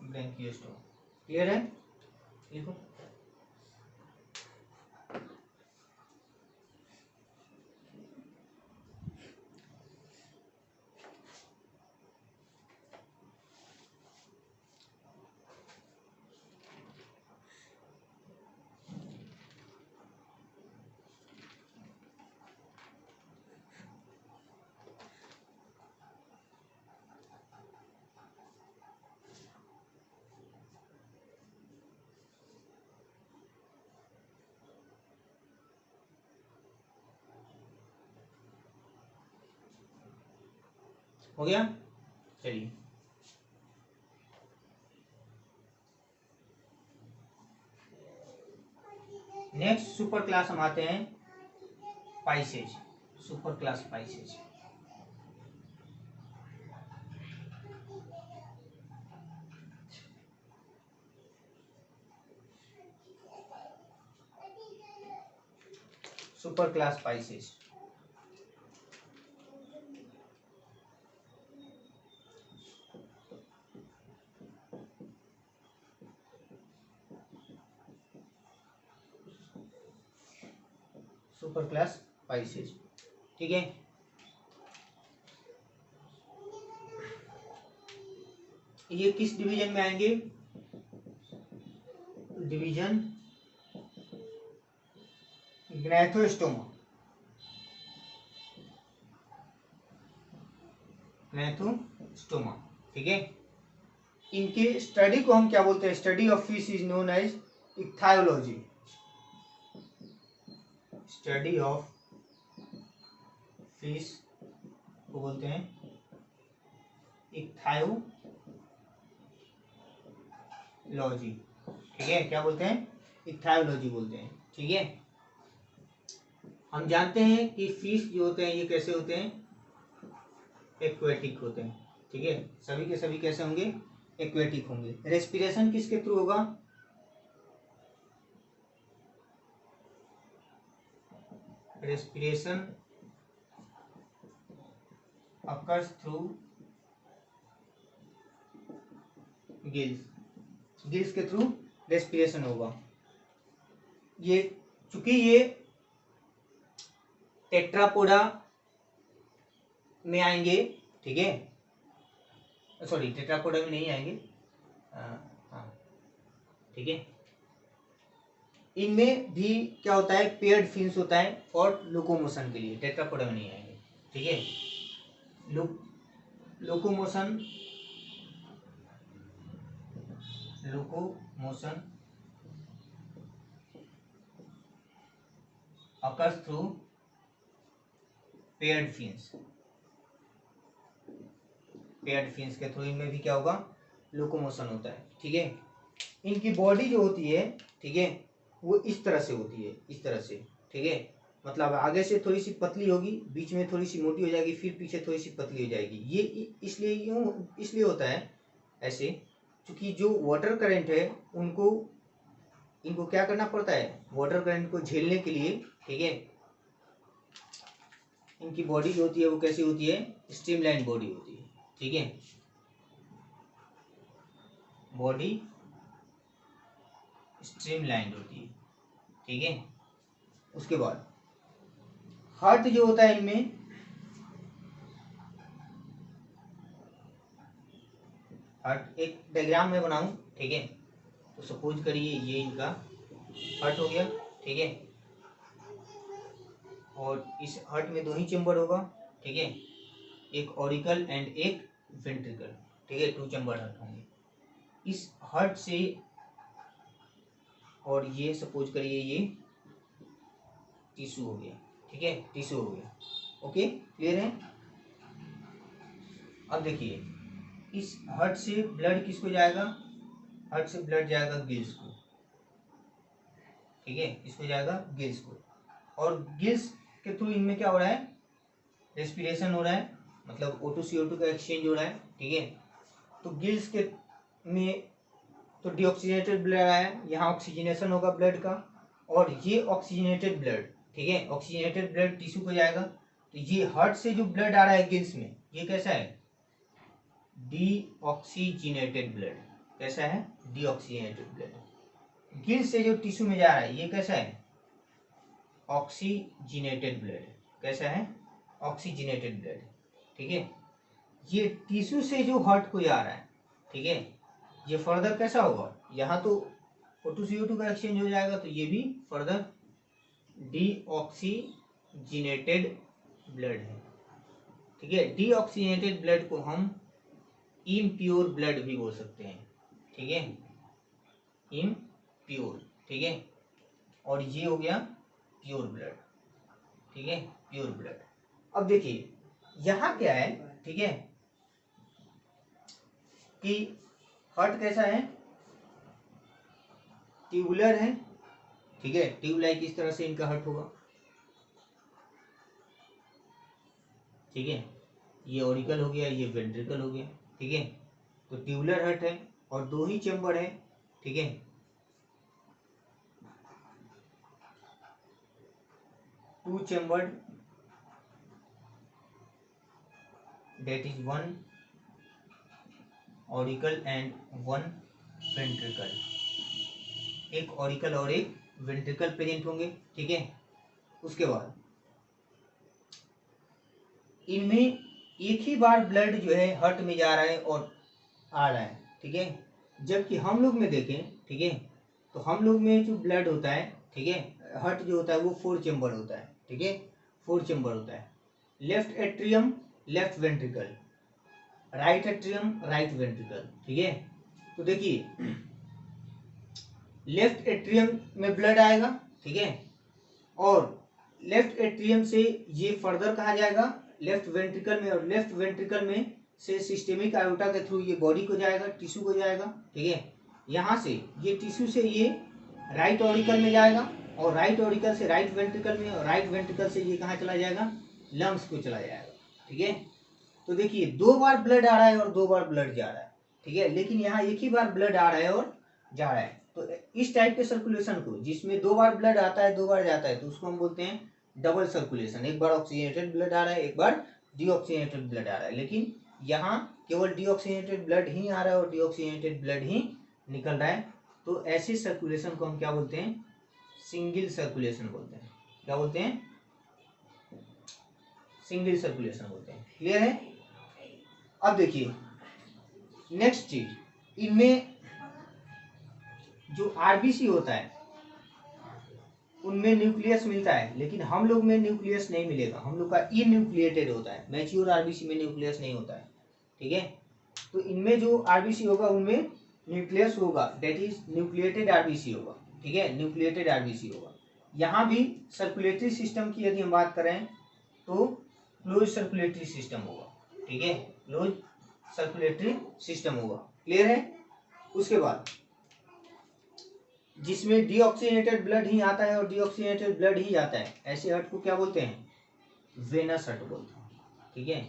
S1: ब्रेंकियोस्टोमा। क्लियर है? लिखो। हो गया। चलिए नेक्स्ट सुपर क्लास हम आते हैं Pisces, super class Pisces. Super class Pisces super class Pisces, ठीक है। ये किस डिवीजन में आएंगे? डिवीजन ग्नैथोस्टोमा, ग्नैथोस्टोमा, ठीक है। इनके स्टडी को हम क्या बोलते हैं? Study of fish is known as ichthyology, study of fish को बोलते हैं इक्थायोलॉजी, ठीक है। क्या बोलते हैं? इक्थायोलॉजी बोलते हैं, ठीक है। हम जानते हैं कि फिश जो होते हैं ये कैसे होते हैं? एक्वेटिक होते हैं, ठीक है। सभी के सभी कैसे होंगे? एक्वेटिक होंगे। रेस्पिरेशन किसके थ्रू होगा? Respiration occurs through gills, gills के थ्रू रेस्पिरेशन होगा। ये चूंकि ये टेट्रापोडा में आएंगे, ठीक है, सॉरी टेट्रापोडा में नहीं आएंगे, हाँ ठीक है। इनमें भी क्या होता है? पेयर्ड फिन्स होता है और लोकोमोशन के लिए, टेट्रापोडा में नहीं आएंगे, ठीक है। Locomotion occurs through paired fins, paired fins के थ्रू इनमें भी क्या होगा? लोकोमोशन होता है, ठीक है। इनकी बॉडी जो होती है, ठीक है, वो इस तरह से होती है, इस तरह से, ठीक है। मतलब आगे से थोड़ी सी पतली होगी, बीच में थोड़ी सी मोटी हो जाएगी, फिर पीछे थोड़ी सी पतली हो जाएगी। ये इसलिए होता है ऐसे, क्योंकि जो वाटर करंट है इनको क्या करना पड़ता है? वाटर करंट को झेलने के लिए, ठीक है। इनकी बॉडी जो होती है वो कैसी होती है? स्ट्रीमलाइन बॉडी होती है, ठीक है। बॉडी स्ट्रीमलाइन होती है, ठीक है। उसके बाद हार्ट जो होता है इनमें, हार्ट एक डायग्राम में बनाऊं, ठीक है। तो सपोज करिए ये इनका हार्ट हो गया, ठीक है। और इस हार्ट में दो ही चेम्बर होगा, ठीक है, एक ऑरिकल एंड एक वेंट्रिकल, ठीक है। 2 चेम्बर हार्ट होंगे इस हार्ट से। और ये सपोज करिए ये टिश्यू हो गया, ठीक है, टिश्यू हो गया। ओके, क्लियर है? अब देखिए इस हार्ट से ब्लड किसको जाएगा? हार्ट से ब्लड जाएगा गिल्स को, ठीक है, इसको जाएगा गिल्स को। और गिल्स के थ्रू इनमें क्या हो रहा है? रेस्पिरेशन हो रहा है, मतलब O2 CO2 का एक्सचेंज हो रहा है, ठीक है। तो गिल्स के में तो डीऑक्सीजनेटेड ब्लड आया, यहाँ ऑक्सीजनेशन होगा ब्लड का, और ये ऑक्सीजनेटेड ब्लड, ठीक है, ऑक्सीजनेटेड ब्लड टिश्यू को जाएगा। तो ये हार्ट से जो ब्लड आ रहा है गिल्स में, ये कैसा है? Deoxygenated blood. कैसा है? Deoxygenated blood. गिल्स से जो टिश्यू में जा रहा है ये कैसा है? Oxygenated blood. कैसा है? ऑक्सीजनेटेड ब्लड, ठीक है। ये टिश्यू से जो हार्ट को जा रहा है, ठीक है, ये फर्दर कैसा होगा? यहाँ तो O2 CO2 का एक्सचेंज हो जाएगा, तो ये भी फर्दर डीऑक्सीजनेटेड ब्लड है, ठीक है। डीऑक्सीजनेटेड ब्लड को हम इम्प्योर ब्लड भी बोल सकते हैं, ठीक है, इम्प्योर, ठीक है। और ये हो गया प्योर ब्लड, ठीक है, प्योर ब्लड। अब देखिए यहाँ क्या है, ठीक है, कि हार्ट कैसा है, ट्यूबुलर है, ठीक है, ट्यूब लाइक इस तरह से इनका हार्ट होगा, ठीक है, ये ऑरिकल हो गया, ये वेंट्रिकल हो गया, ठीक है। तो ट्यूबुलर हार्ट है और दो ही चेम्बर है, ठीक है, to chambered, that is one auricle and one ventricle, एक ऑरिकल और एक वेंट्रिकल प्रेजेंट होंगे, ठीक है। उसके बाद इनमें एक ही बार ब्लड जो है हार्ट में जा रहा है और आ रहा है, ठीक है। जबकि हम लोग में देखें, ठीक है, तो हम लोग में जो ब्लड होता है, ठीक है, हार्ट जो होता है वो 4 चेम्बर होता है, ठीक है, 4 चेम्बर होता है। Left atrium, left ventricle, right atrium, right ventricle, ठीक है। तो देखिए लेफ्ट एट्रियम में ब्लड आएगा, ठीक है, और लेफ्ट एट्रियम से ये फर्दर कहा जाएगा लेफ्ट वेंट्रिकल में, और लेफ्ट वेंट्रिकल में से सिस्टेमिक आयोटा के थ्रू ये बॉडी को जाएगा, टिश्यू को जाएगा, ठीक है। यहाँ से ये टिश्यू से ये राइट ऑरिकल में जाएगा, और राइट ऑरिकल से राइट वेंट्रिकल में, और राइट वेंट्रिकल से ये कहाँ चला जाएगा, लंग्स को चला जाएगा, ठीक है। तो देखिए 2 बार ब्लड आ रहा है और 2 बार ब्लड जा रहा है, ठीक है, लेकिन यहाँ एक ही बार ब्लड आ रहा है और जा रहा है। तो इस टाइप के सर्कुलेशन को, जिसमें 2 बार ब्लड आता है 2 बार जाता है, तो उसको हम बोलते हैं डबल सर्कुलेशन। एक बार ऑक्सीजनेटेड ब्लड आ रहा है, एक बार डीऑक्सीजनेटेड ब्लड आ रहा है, लेकिन यहाँ केवल डीऑक्सीजनेटेड ब्लड ही आ रहा है और डीऑक्सीजनेटेड ब्लड ही निकल रहा है। तो ऐसे सर्कुलेशन को हम क्या बोलते हैं, सिंगल सर्कुलेशन बोलते हैं। क्या बोलते हैं, सिंगल सर्कुलेशन बोलते हैं। क्लियर है। अब देखिए नेक्स्ट चीज, इनमें जो आरबीसी होता है उनमें न्यूक्लियस मिलता है, लेकिन हम लोग में न्यूक्लियस नहीं मिलेगा, हम लोग का इन्यूक्लिएटेड होता है। मैच्योर आरबीसी में न्यूक्लियस नहीं होता है, ठीक है। तो इनमें जो आरबीसी होगा उनमें न्यूक्लियस होगा, दैट इज न्यूक्लिएटेड आरबीसी होगा, ठीक है, न्यूक्लिएटेड आरबीसी होगा। यहाँ भी सर्कुलेटरी सिस्टम की यदि हम बात करें तो क्लोज सर्कुलेटरी सिस्टम होगा, ठीक है, क्लोज सर्कुलेटरी सिस्टम होगा। क्लियर है। उसके बाद जिसमें डीऑक्सीजनेटेड ब्लड ही आता है और डीऑक्सीजनेटेड ब्लड ही जाता है, ऐसे हार्ट को क्या बोलते हैं, वेनस हार्ट बोलते हैं, ठीक है,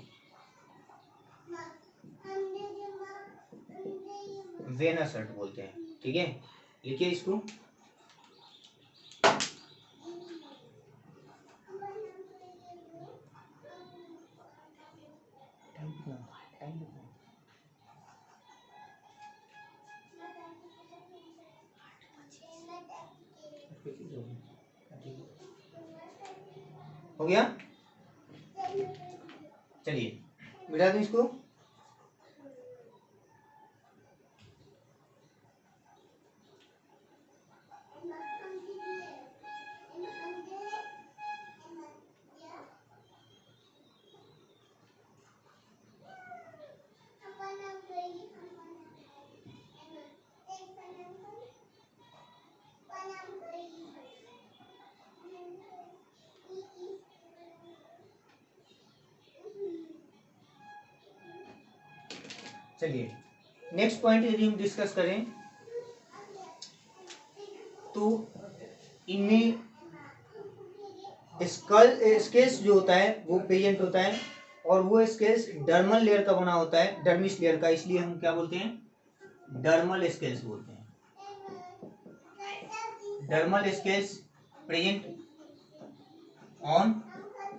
S1: वेनस हार्ट बोलते हैं, ठीक है। लिखिए इसको, हो गया। चलिए मिटा दूं इसको। चलिए नेक्स्ट पॉइंट यदि हम डिस्कस करें तो इनमें स्केल्स जो होता है वो प्रेजेंट होता है, और वो स्केल्स डर्मल लेयर का बना होता है, डर्मिस लेयर का, इसलिए हम क्या बोलते हैं, डर्मल स्केल्स बोलते हैं। Dermal scales present on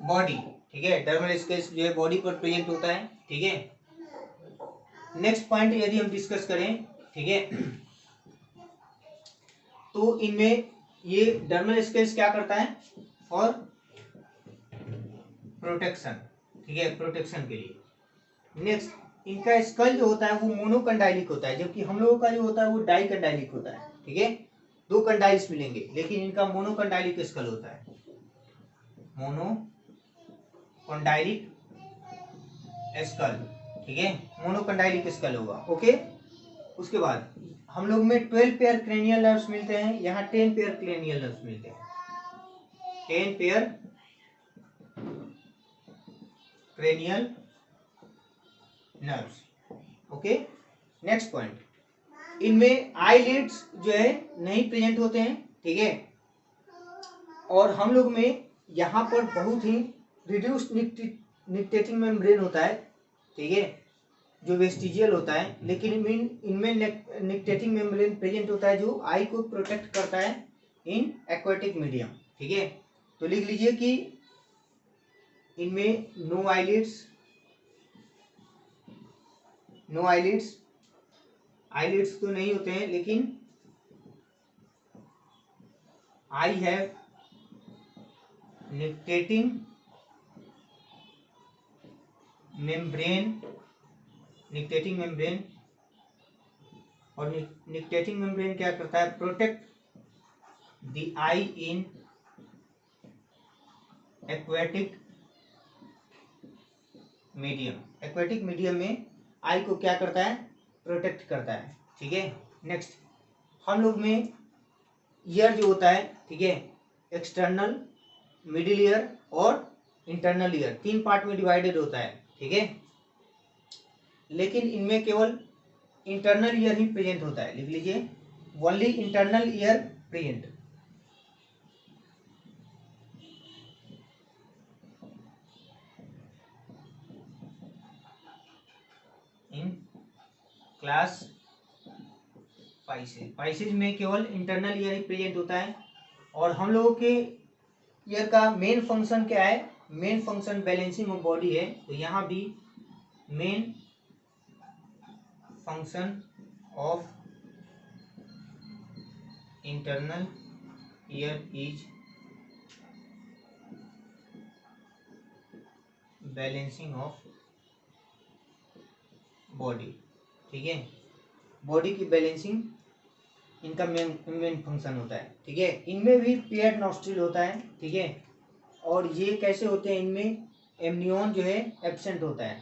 S1: body, ठीक है, डर्मल स्केल्स जो है बॉडी पर प्रेजेंट होता है, ठीक है। नेक्स्ट पॉइंट यदि हम डिस्कस करें, ठीक है, तो इनमें ये डर्मल स्केल्स क्या करता है, फॉर प्रोटेक्शन, ठीक है, प्रोटेक्शन के लिए। नेक्स्ट इनका स्कल जो होता है वो मोनोकंडाइलिक होता है, जबकि हम लोगों का जो होता है वो डाइकंडाइलिक होता है, ठीक है, 2 कंडाइल्स मिलेंगे, लेकिन इनका मोनोकंडाइलिक स्कल होता है, मोनोकंडाइलिक स्कल, ठीक है, मोनोकंडाइलिक स्कल होगा। ओके। उसके बाद हम लोग में 12 पेयर क्रेनियल नर्व्स मिलते हैं, यहाँ 10 पेयर क्रेनियल नर्व्स मिलते हैं, 10 pair cranial nerves. Okay. Next point, इनमें आईलिड्स जो है नहीं प्रेजेंट होते हैं, ठीक है। और हम लोग में यहाँ पर बहुत ही रिड्यूस निक्टेटिंग मेम्ब्रेन होता है, ठीक है, जो वेस्टिजियल होता है, लेकिन इनमें निक्टेटिंग मेम्ब्रेन प्रेजेंट होता है जो आई को प्रोटेक्ट करता है इन एक्वाटिक मीडियम, ठीक है। तो लिख लीजिए कि इनमें no eyelids, no eyelids, eyelids तो नहीं होते हैं, लेकिन I have nictitating membrane, nictitating membrane, और निक्टेटिंग मेम्ब्रेन क्या करता है, protect the eye in aquatic medium, aquatic medium में आई को क्या करता है, प्रोटेक्ट करता है, ठीक है। नेक्स्ट, हम लोग में ईयर जो होता है, ठीक है, एक्सटर्नल, मिडिल ईयर और इंटरनल ईयर, 3 पार्ट में डिवाइडेड होता है, ठीक है। लेकिन इनमें केवल इंटरनल ईयर ही प्रेजेंट होता है, लिख लीजिए only internal ear present. In class Pisces, Pisces में केवल इंटरनल ईयर ही प्रेजेंट होता है। और हम लोगों के ईयर का मेन फंक्शन क्या है, main function balancing of body है, तो यहाँ भी main function of internal ear is balancing of body, ठीक है। बॉडी की बैलेंसिंग इनका मेन फंक्शन होता है, ठीक है। इनमें भी पेयर्ड नॉस्ट्रिल होता है, ठीक है। और ये कैसे होते हैं, इनमें एमनियन जो है एब्सेंट होता है,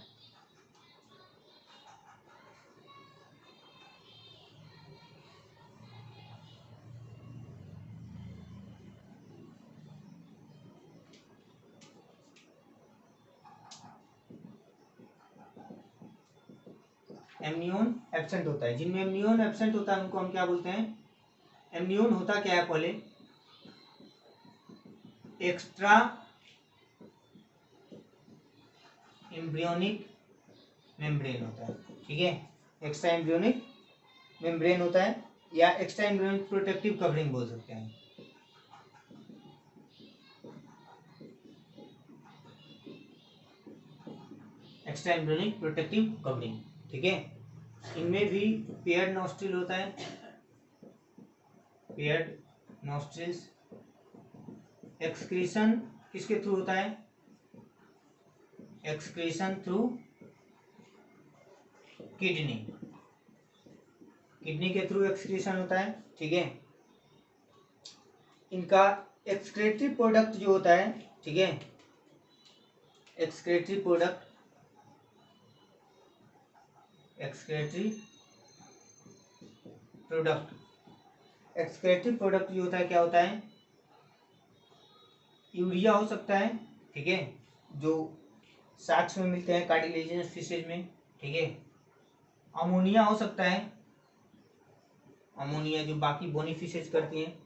S1: एमनियन एब्सेंट होता है। जिनमें एमनियन एब्सेंट होता है उनको हम क्या बोलते हैं, एमनियन होता क्या है, पहले एक्स्ट्रा एम्ब्रियोनिक मेम्ब्रेन होता है, ठीक है, एक्स्ट्रा एम्ब्रियोनिक मेम्ब्रेन होता है, या एक्स्ट्रा एम्ब्रियोनिक प्रोटेक्टिव कवरिंग बोल सकते हैं, एक्स्ट्रा एम्ब्रियोनिक प्रोटेक्टिव कवरिंग, ठीक है। इनमें भी पेयर्ड नॉस्ट्रिल होता है, पेयर्ड नॉस्ट्रिल्स। एक्सक्रीशन किसके थ्रू होता है, एक्सक्रीशन थ्रू किडनी, किडनी के थ्रू एक्सक्रीशन होता है, ठीक है। इनका एक्सक्रेटरी प्रोडक्ट जो होता है, ठीक है, excretory product, excretory product, excretory product जो होता है क्या होता है, यूरिया हो सकता है, ठीक है, जो शार्क्स में मिलते हैं, कार्टिलेजिनस फिशेज में, ठीक है। अमोनिया हो सकता है, अमोनिया जो बाकी बोनी फिशेज करती हैं।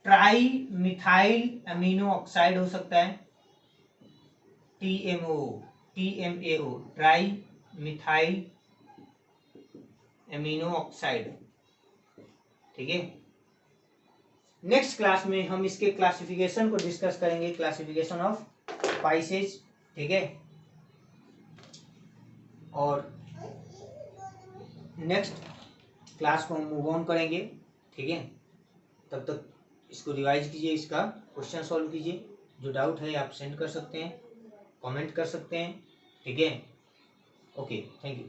S1: ट्राई मिथाइल अमीनो ऑक्साइड हो सकता है, TMO, TMAO, tri methyl amino oxide, ठीक है। नेक्स्ट क्लास में हम इसके क्लासिफिकेशन को डिस्कस करेंगे, क्लासिफिकेशन ऑफ स्पाइसेज, ठीक है। और नेक्स्ट क्लास को हम मूव ऑन करेंगे, ठीक है। तब तक इसको रिवाइज कीजिए, इसका क्वेश्चन सॉल्व कीजिए, जो डाउट है आप सेंड कर सकते हैं, कमेंट कर सकते हैं, ठीक है। Okay, thank you.